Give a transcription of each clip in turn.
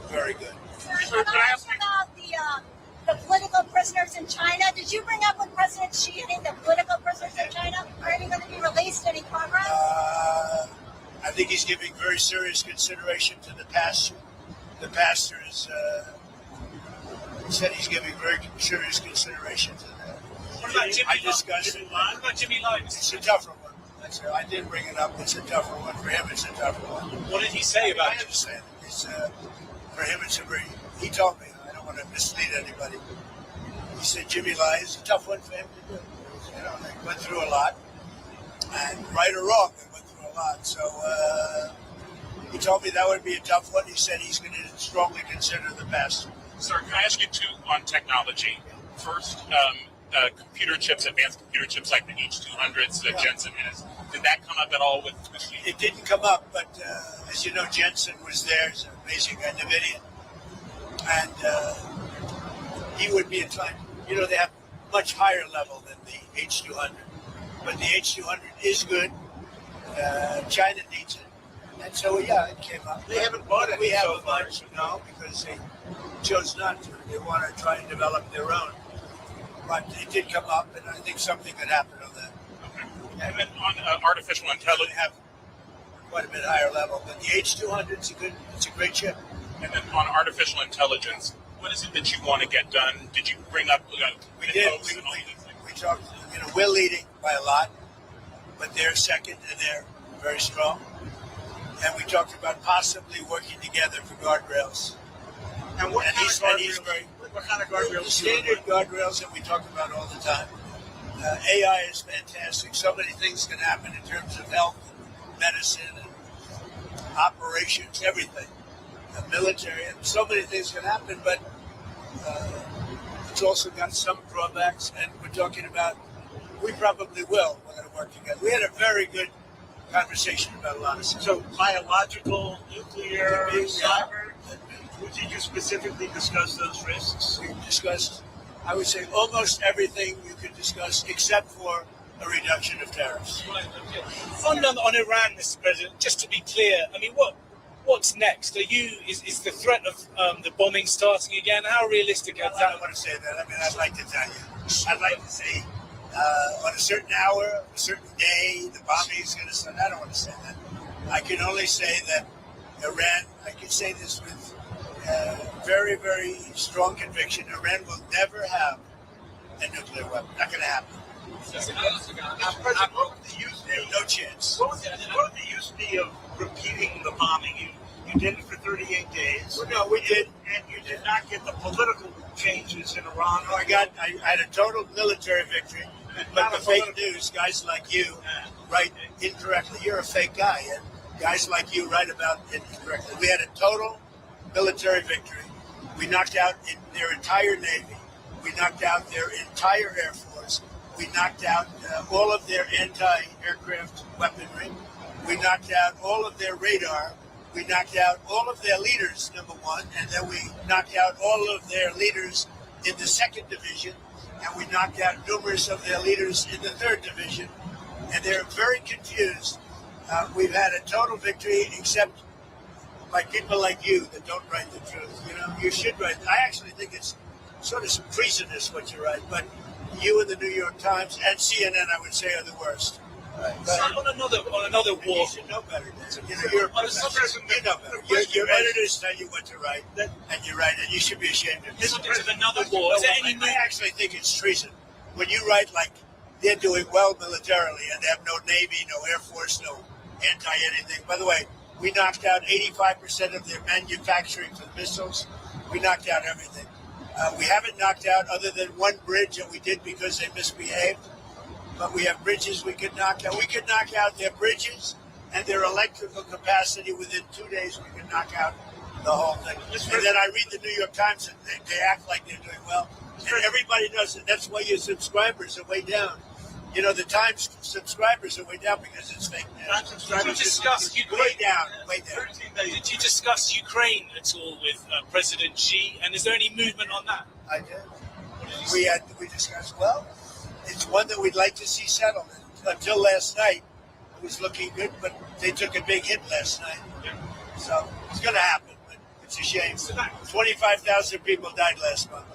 very good. Sir, can I ask about the political prisoners in China? Did you bring up with President Xi any of the political prisoners in China? Are any going to be released? Any progress? I think he's giving very serious consideration to the pastor. The pastor is said he's giving very serious consideration to that. What about Jimmy I discussed Lai? it. What about Jimmy Lai? It's a tougher one. I didn't bring it up. It's a tougher one. For him, it's a tougher one. What did he say about I it? understand. It's for him. It's a very. He told me. I don't want to mislead anybody. He said Jimmy Lai is a tough one for him to do. You know, they went through a lot, and right or wrong, they went through a lot. So he told me that would be a tough one. He said he's going to strongly consider the pastor. Sir, can I ask you two on technology? First, computer chips, advanced computer chips like the H200s that Jensen has. Did that come up at all with Xi? It didn't come up, but as you know, Jensen was there. He's an amazing guy, NVIDIA. And he would be inclined. You know, they have much higher level than the H200. But the H200 is good. China needs it. And so, yeah, it came up. They haven't bought it We so haven't far. much, no, because they chose not to. They want to try and develop their own. But it did come up, and I think something could happen on that. Okay. And then on artificial They intelligence, have quite a bit higher level. But the H200 it's a great chip. and then on artificial intelligence, what is it that you want to get done? Did you bring up We did. Mythos and all these things? We talked, you know, we're leading by a lot, but they're second and they're very strong. And we talked about possibly working together for guardrails. And what And kind he's of he's guardrails? very What kind of the guardrails? do you standard want? guardrails that we talk about all the time. AI is fantastic. So many things can happen in terms of health, and medicine, and operations, everything. The military, and so many things can happen, but it's also got some drawbacks. And we're talking about, we probably will. We're going to work together. We had a very good conversation about a lot of stuff. So biological, nuclear, Yeah. cyber. Did you specifically discuss those risks? We discussed, I would say, almost everything you could discuss except for a reduction of tariffs. On Iran, Mr. President, just to be clear, I mean, what's next? Is the threat of the bombing starting again? How realistic is I that? don't want to say that. I mean, I'd like to tell you. I'd like to say on a certain hour, a certain day, the bombing is going to start. I don't want to say that. I can only say that Iran, I can say this with very, very strong conviction, Iran will never have a nuclear weapon. Not going to happen. President, what would the use There's be? no chance. What would the use be of repeating the bombing? You did it for 38 days. Well, no, we did. And you did not get the political changes in Iran. I had a total military victory, but the fake news, guys like you write incorrectly. You're a fake guy, and guys like you write about it incorrectly. We had a total military victory. We knocked out their entire Navy. We knocked out their entire Air Force. We knocked out all of their anti-aircraft weaponry. We knocked out all of their radar. We knocked out all of their leaders, number one, and then we knocked out all of their leaders in the 2nd Division, and we knocked out numerous of their leaders in the 3rd Division, and they're very confused. We've had a total victory, except by people like you that don't write the truth. You know, you should write. I actually think it's sort of some treasonous what you write, but you and the New York Times and CNN, I would say, are the worst. So on another And war, you should know better. You know, you're a professional. You know better. Your editors tell you what to write, and you write, and you should be ashamed of there's yourself. another war. Is there any I actually think it's treason. When you write like they're doing well militarily and they have no Navy, no Air Force, no anti-anything. By the way, we knocked out 85% of their manufacturing for missiles. We knocked out everything. We haven't knocked out other than one bridge that we did because they misbehaved. But we have bridges we could knock out. We could knock out their bridges and their electrical capacity within 2 days. We could knock out the whole thing. And then I read the New York Times and they act like they're doing well. And everybody does it. That's why your subscribers are way down. You know, the Times subscribers are way down because it's fake news. Did you discuss Way Ukraine? down, way down. Did you discuss Ukraine at all with President Xi? And is there any movement on that? I did. We discussed, well, it's one that we'd like to see settled. Until last night, it was looking good, but they took a big hit last night. So it's going to happen, but it's a shame. 25,000 people died last month.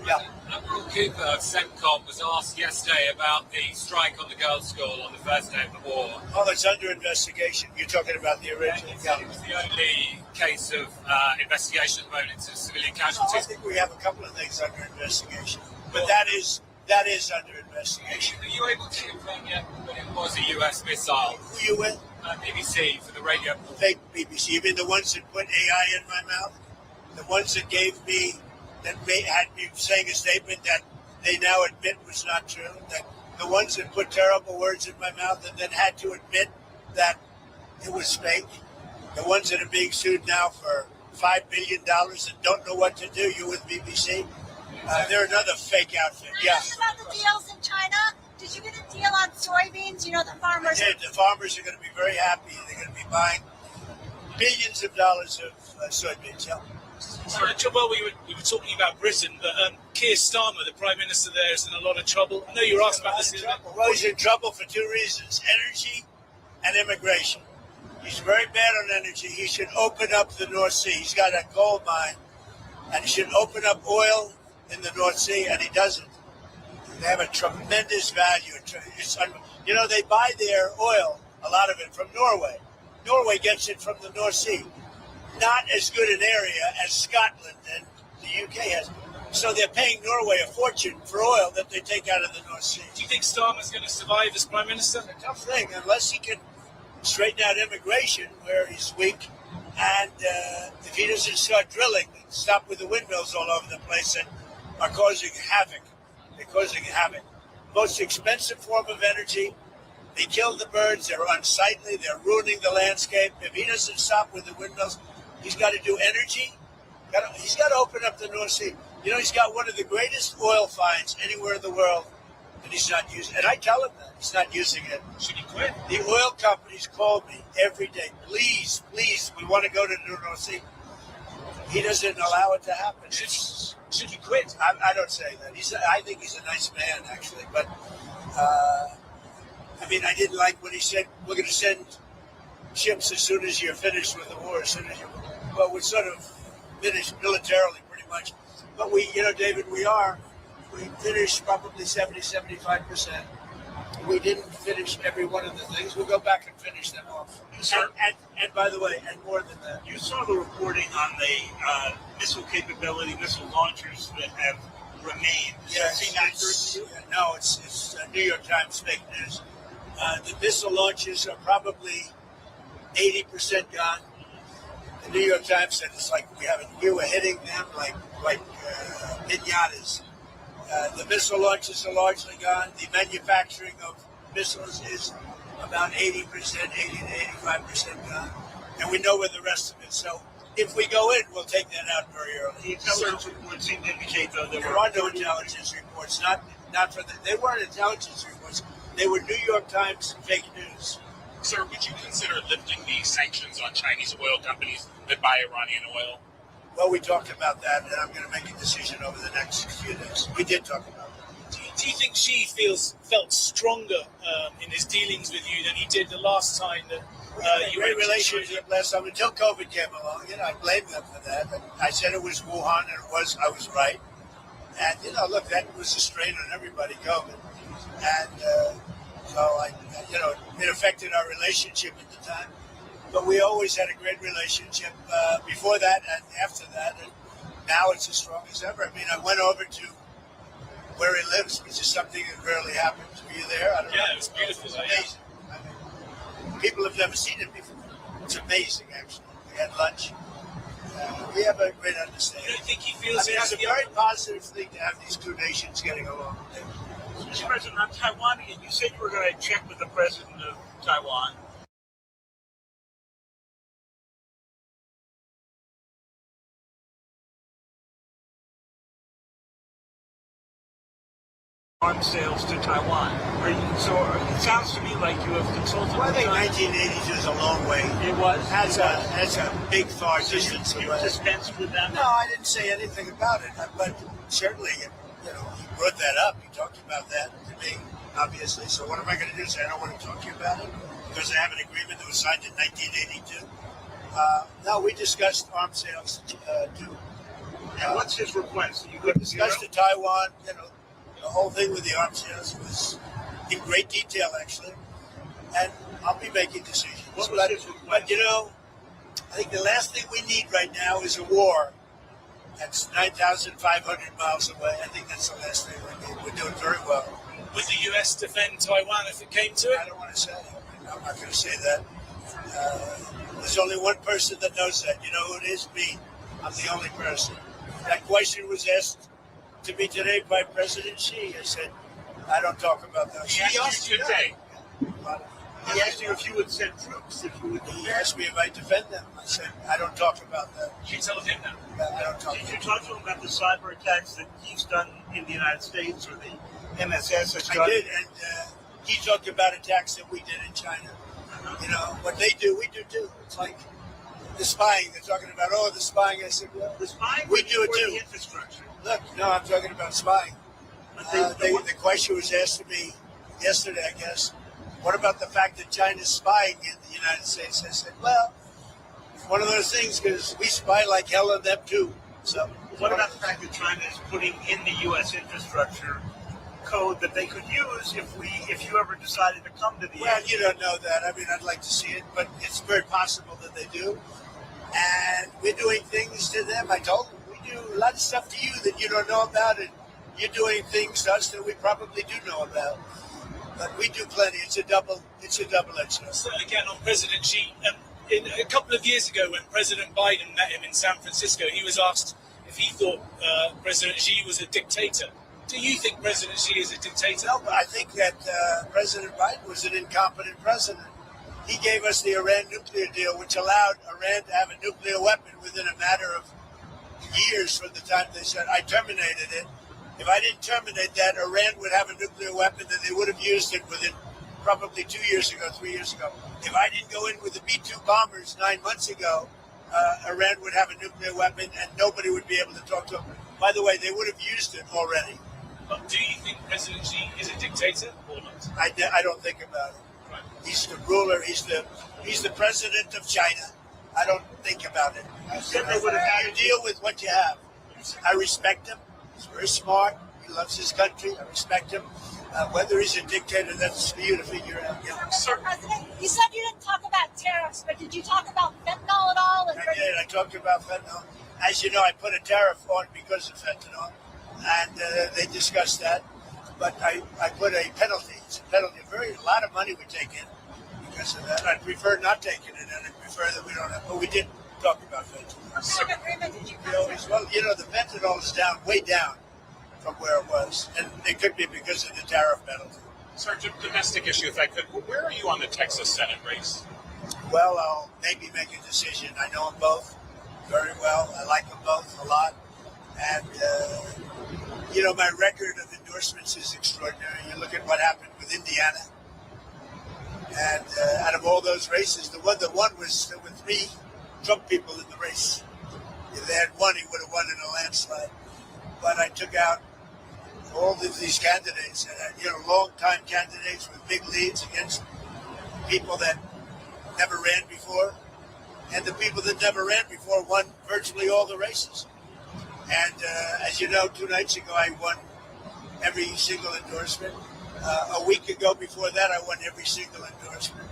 Yeah. Admiral Cooper of CENTCOM was asked yesterday about the strike on the girls' school on the first day of the war. Oh, it's under investigation. You're talking about the original. It was the only case of investigation at the moment into civilian I casualties. think we have a couple of things under investigation, but that is under investigation. Are you able to confirm yet that it was a US missile? Who you with? BBC for the radio. Fake BBC. You mean the ones that put AI in my mouth? The ones that gave me, had me saying a statement that they now admit was not true? That the ones that put terrible words in my mouth and then had to admit that it was fake? The ones that are being sued now for $5 billion and don't know what to do? You with BBC? They're another fake outfit. Yeah. About the deals in China, did you get a deal on soybeans? You know, the farmers. The farmers are going to be very happy. They're going to be buying billions of dollars of soybeans. Yeah. Well, we were talking about Britain, but Keir Starmer, the Prime Minister there, is in a lot of trouble. I know you were asked about this. Well, he's in trouble for two reasons: energy and immigration. He's very bad on energy. He should open up the North Sea. He's got a gold mine, and he should open up oil in the North Sea, and he doesn't. They have a tremendous value. You know, they buy their oil, a lot of it, from Norway. Norway gets it from the North Sea. Not as good an area as Scotland and the UK has. So they're paying Norway a fortune for oil that they take out of the North Sea. Do you think Starmer's going to survive as Prime Minister? It's a tough thing, unless he can straighten out immigration where he's weak. And if he doesn't start drilling, stop with the windmills all over the place and are causing havoc. They're causing havoc. Most expensive form of energy. They kill the birds. They're unsightly. They're ruining the landscape. If he doesn't stop with the windmills, he's got to do energy. He's got to open up the North Sea. You know, he's got one of the greatest oil finds anywhere in the world, and he's not using it. And I tell him that. He's not using it. Should he quit? The oil companies call me every day. Please, we want to go to the North Sea. He doesn't allow it to happen. Should he quit? I don't say that. I think he's a nice man, actually. But, I mean, I didn't like when he said, we're going to send ships as soon as you're finished with the war. Well, we're sort of finished militarily, pretty much. But David, we finished probably 70-75%. We didn't finish every one of the things. We'll go back and finish them off. And by the way, and more than that. You saw the reporting on the missile capability, missile launchers that have remained. Yes, no, it's New York Times fake news. The missile launches are probably 80% gone. The New York Times said it's like we were hitting them like pinatas. The missile launches are largely gone. The manufacturing of missiles is about 80%, 80 to 85% gone. And we know where the rest of it. So if we go in, we'll take that out very early. The intelligence reports seem to indicate, though, there are no intelligence reports. They weren't intelligence reports. They were New York Times fake news. Sir, would you consider lifting the sanctions on Chinese oil companies that buy Iranian oil? Well, we talked about that, and I'm going to make a decision over the next few days. We did talk about that. Do you think Xi felt stronger in his dealings with you than he did the last time that you had a great relationship last time until COVID came along? I blamed them for that. And I said it was Wuhan, and I was right. And look, that was a strain on everybody, COVID, and so it affected our relationship at the time. But we always had a great relationship before that and after that, and now it's as strong as ever. I mean, I went over to where he lives, which is something that rarely happens. Were you there? I don't know. It was beautiful. It's amazing. I mean, people have never seen it before. It's amazing, actually. We had lunch. We have a great understanding. You don't think he feels it's a very positive thing to have these two nations getting along. Mr. President, on Taiwan, you said you were going to check with the president of Taiwan. Arms sales to Taiwan. It sounds to me like you have consulted. Well, I think 1982 is a long way. It was. That's a big far distance You away. dispensed with that? No, I didn't say anything about it, but certainly, he brought that up. He talked about that to me, obviously. So what am I going to do? Say I don't want to talk to you about it because I have an agreement that was signed in 1982. No, we discussed arms sales too. And what's his request? You We couldn't discussed the Taiwan, the whole thing with the arms sales was in great detail, actually. And I'll be making decisions. What was but, his request? but, I think the last thing we need right now is a war. That's 9,500 miles away. I think that's the last thing we need. We're doing very well. Would the US defend Taiwan if it came to I it? don't want to say it. I'm not going to say that. There's only one person that knows that. You know who it is? Me. I'm the only person. That question was asked to me today by President Xi. I said, I don't talk about that. He asked you today. He asked you if you would send troops, if you would He defend. asked me if I defend them. I said, I don't talk about that. You tell him that. I don't talk Did you about talk to him about the cyber attacks that he's done in the United States or the MSS has I done? did, and he talked about attacks that we did in China. What they do, we do too. It's like the spying. They're talking about, the spying. I said, well, The spying we do it or too. the infrastructure. Look, no, I'm talking about spying. But The question was asked to me yesterday, I guess. What about the fact that China's spying in the United States? I said, well, it's one of those things because we spy like hell on them too. So, What about the fact that China is putting in the U.S. infrastructure code that they could use if you ever decided to come to the Well, end? you don't know that. I mean, I'd like to see it, but it's very possible that they do. And we're doing things to them. I told them we do a lot of stuff to you that you don't know about, and you're doing things to us that we probably do know about. But we do plenty. It's a double-edged sword. So again, on President Xi, a couple of years ago when President Biden met him in San Francisco, he was asked if he thought President Xi was a dictator. Do you think President Xi is a dictator? No, but I think that President Biden was an incompetent president. He gave us the Iran nuclear deal, which allowed Iran to have a nuclear weapon within a matter of years from the time they said, I terminated it. If I didn't terminate that, Iran would have a nuclear weapon, and they would have used it within probably 2 years ago, 3 years ago. If I didn't go in with the B-2 bombers 9 months ago, Iran would have a nuclear weapon, and nobody would be able to talk to them. By the way, they would have used it already. But do you think President Xi is a dictator or not? I don't think about it. Right. He's the ruler. He's the president of China. I don't think about it. said they would have had You deal with what you have. I respect him. He's very smart. He loves his country. I respect him. Whether he's a dictator, that's for you to figure out. Yeah. Mr. President, you said you didn't talk about tariffs, but did you talk about fentanyl at all? And I did. I talked about fentanyl. As you know, I put a tariff on because of fentanyl, and they discussed that. But I put a penalty. It's a penalty. A lot of money we take in because of that. I prefer not taking it, and I prefer that we don't have. But we did talk about fentanyl. what kind of agreement did you We come always, to? well, the fentanyl is down, way down from where it was, and it could be because of the tariff penalty. Sir, domestic issue, if I could. Where are you on the Texas Senate race? Well, I'll maybe make a decision. I know them both very well. I like them both a lot. And, my record of endorsements is extraordinary. You look at what happened with Indiana. And out of all those races, the one that won was there were 3 Trump people in the race. If they had won, he would have won in a landslide. But I took out all of these candidates, and long-time candidates with big leads against people that never ran before, and the people that never ran before won virtually all the races. And as you know, 2 nights ago I won every single endorsement. A week ago before that, I won every single endorsement.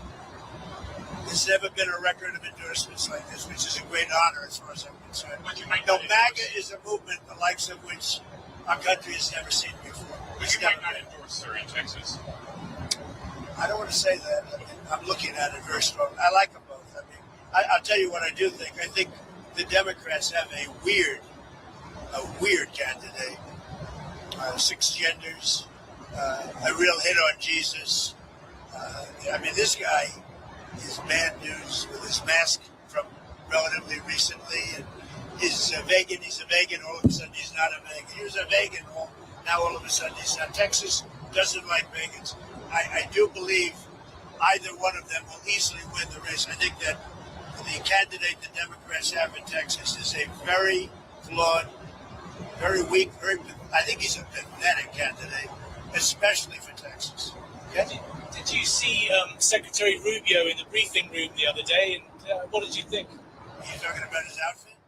There's never been a record of endorsements like this, which is a great honor as far as I'm concerned. But you might No, not MAGA endorse. is a movement the likes of which our country has never seen before. But It's you might never not been. endorse, sir, in Texas. I don't want to say that. I mean, I'm looking at it very strongly. I like them both. I mean, I'll tell you what I do think. I think the Democrats have a weird candidate. 6 genders, a real hit on Jesus. This guy is bad news with his mask from relatively recently, and he's a vegan. All of a sudden, he's not a vegan. He was a vegan. Now, all of a sudden, he's not. Texas doesn't like vegans. I do believe either one of them will easily win the race. I think that the candidate the Democrats have in Texas is a very flawed, very weak, I think he's a pathetic candidate, especially for Texas. Okay? Did you see Secretary Rubio in the briefing room the other day, and what did you think? He's talking about his outfit.